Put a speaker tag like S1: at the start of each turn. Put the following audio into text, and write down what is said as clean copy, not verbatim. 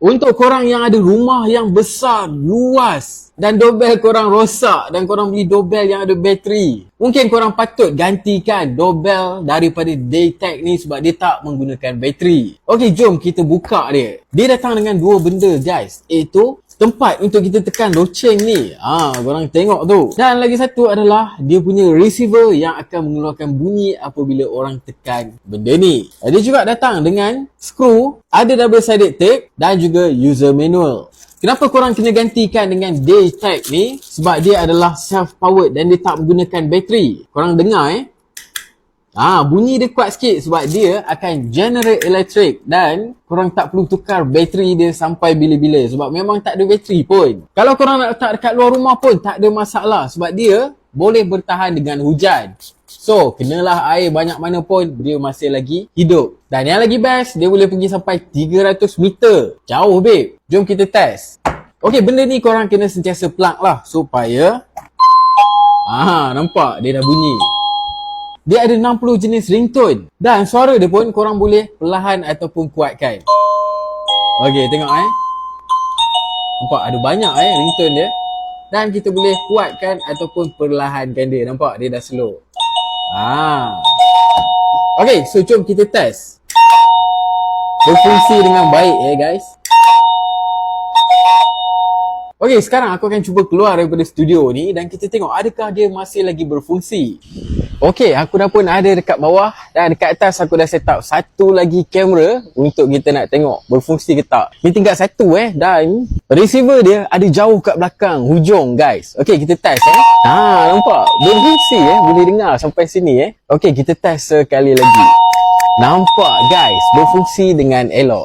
S1: Untuk korang yang ada rumah yang besar, luas dan doorbell korang rosak dan korang beli doorbell yang ada bateri, mungkin korang patut gantikan doorbell daripada Daytech ni sebab dia tak menggunakan bateri. Okey, jom kita buka dia. Dia datang dengan dua benda guys, iaitu tempat untuk kita tekan loceng ni. Korang tengok tu. Dan lagi satu adalah dia punya receiver yang akan mengeluarkan bunyi apabila orang tekan benda ni. Dia juga datang dengan skru, ada double-sided tape dan juga user manual. Kenapa korang kena gantikan dengan Daytech ni? Sebab dia adalah self-powered dan dia tak menggunakan bateri. Korang dengar bunyi dia kuat sikit sebab dia akan generate elektrik dan korang tak perlu tukar bateri dia sampai bila-bila sebab memang tak ada bateri pun. Kalau korang nak letak dekat luar rumah pun tak ada masalah sebab dia boleh bertahan dengan hujan. So, kenalah air banyak mana pun dia masih lagi hidup. Dan yang lagi best, dia boleh pergi sampai 300 meter. Jauh babe. Jom kita test. Okey, benda ni korang kena sentiasa plug lah supaya nampak dia dah bunyi. Dia ada 60 jenis ringtone dan suara dia pun korang boleh perlahan ataupun kuatkan. Okey, tengok nampak ada banyak ringtone dia. Dan kita boleh kuatkan ataupun perlahankan dia. Nampak dia dah slow. Okey, so jom kita test. Berfungsi dengan baik guys. Okey, sekarang aku akan cuba keluar daripada studio ni dan kita tengok adakah dia masih lagi berfungsi. Okey, aku dah pun ada dekat bawah dan dekat atas aku dah set up satu lagi kamera untuk kita nak tengok berfungsi ke tak. Ni tinggal satu dan receiver dia ada jauh kat belakang hujung guys. Okey, kita test nampak berfungsi boleh dengar sampai sini Okey, kita test sekali lagi. Nampak guys, berfungsi dengan elok.